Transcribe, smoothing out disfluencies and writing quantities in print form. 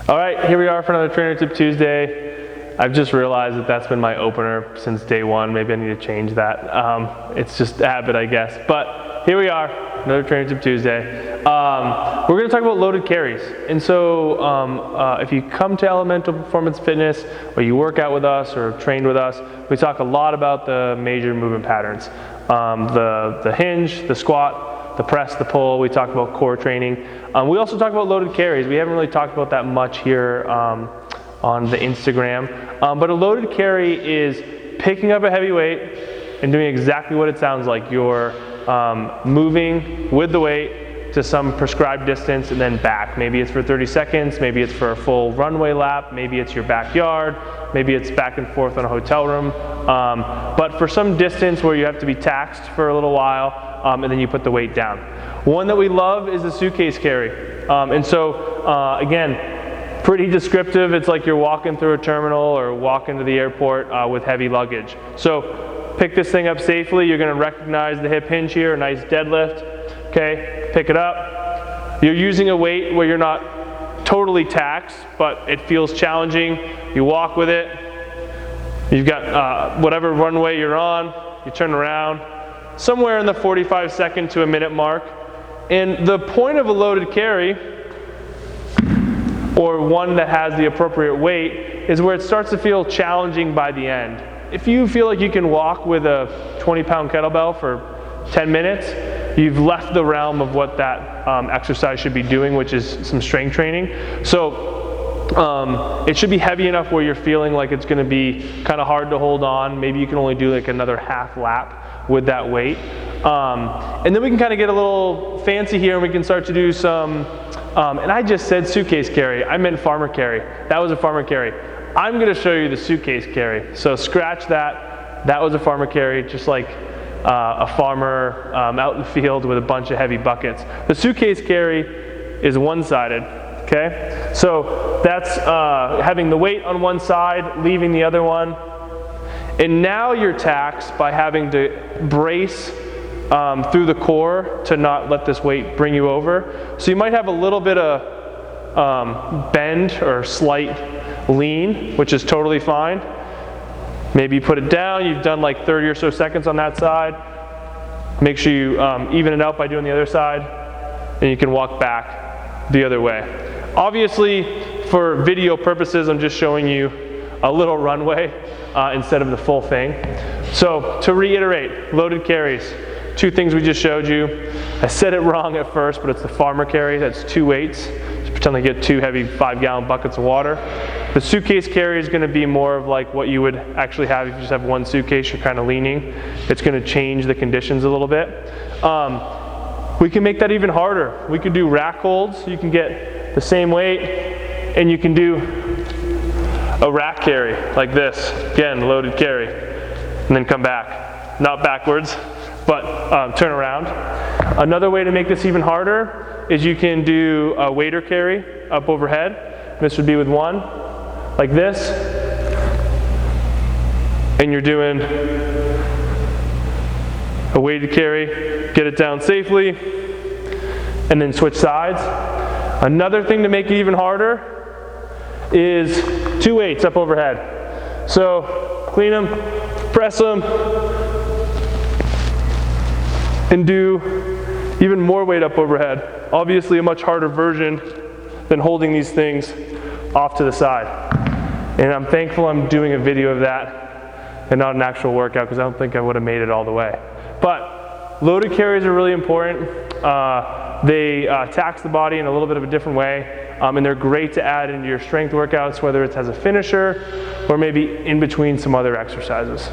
All right, here we are for another Trainer Tip Tuesday. I've just realized that that's been my opener since day one. Maybe I need to change that. It's just a habit, I guess. But here we are, another Trainer Tip Tuesday. We're going to talk about loaded carries. And so if you come to Elemental Performance Fitness, or you work out with us or trained with us, we talk a lot about the major movement patterns. The hinge, the squat, the press, the pull. We talk about core training. We also talk about loaded carries. We haven't really talked about that much here on the Instagram. But a loaded carry is picking up a heavy weight and doing exactly what it sounds like. You're moving with the weight to some prescribed distance and then back. Maybe it's for 30 seconds, maybe it's for a full runway lap, maybe it's your backyard, maybe it's back and forth on a hotel room. But for some distance where you have to be taxed for a little while, and then you put the weight down. One that we love is the suitcase carry. Again, pretty descriptive. It's like you're walking through a terminal or walking to the airport with heavy luggage. So pick this thing up safely. You're gonna recognize the hip hinge here, a nice deadlift. Okay, pick it up. You're using a weight where you're not totally taxed, but it feels challenging. You walk with it. You've got whatever runway you're on, you turn around, somewhere in the 45-second to a minute mark. And the point of a loaded carry, or one that has the appropriate weight, is where it starts to feel challenging by the end. If you feel like you can walk with a 20-pound kettlebell for 10 minutes, you've left the realm of what that exercise should be doing, which is some strength training. So it should be heavy enough where you're feeling like it's gonna be kind of hard to hold on. Maybe you can only do like another half lap with that weight. And then we can kind of get a little fancy here and we can start to do some, and I just said suitcase carry, I meant farmer carry. That was a farmer carry. I'm gonna show you the suitcase carry. So scratch that, that was a farmer carry, just like a farmer out in the field with a bunch of heavy buckets. The suitcase carry is one-sided, okay? So that's having the weight on one side, leaving the other one. And now you're taxed by having to brace through the core to not let this weight bring you over. So you might have a little bit of bend or slight lean, which is totally fine. Maybe you put it down, you've done like 30 or so seconds on that side. Make sure you even it out by doing the other side, and you can walk back the other way. Obviously, for video purposes, I'm just showing you a little runway instead of the full thing. So to reiterate, loaded carries, two things we just showed you. I said it wrong at first, but it's the farmer carry, that's two weights. Just pretend to get two heavy 5-gallon buckets of water. The suitcase carry is going to be more of like what you would actually have if you just have one suitcase, you're kind of leaning. It's going to change the conditions a little bit. We can make that even harder. We could do rack holds. You can get the same weight and you can do a rack carry like this. Again, loaded carry. And then come back. Not backwards, but turn around. Another way to make this even harder is you can do a waiter carry up overhead. This would be with one. Like this, and you're doing a weighted carry, get it down safely, and then switch sides. Another thing to make it even harder is two weights up overhead. So clean them, press them, and do even more weight up overhead. Obviously a much harder version than holding these things off to the side. And I'm thankful I'm doing a video of that and not an actual workout, because I don't think I would have made it all the way. But loaded carries are really important. They tax the body in a little bit of a different way, and they're great to add into your strength workouts, whether it's as a finisher or maybe in between some other exercises.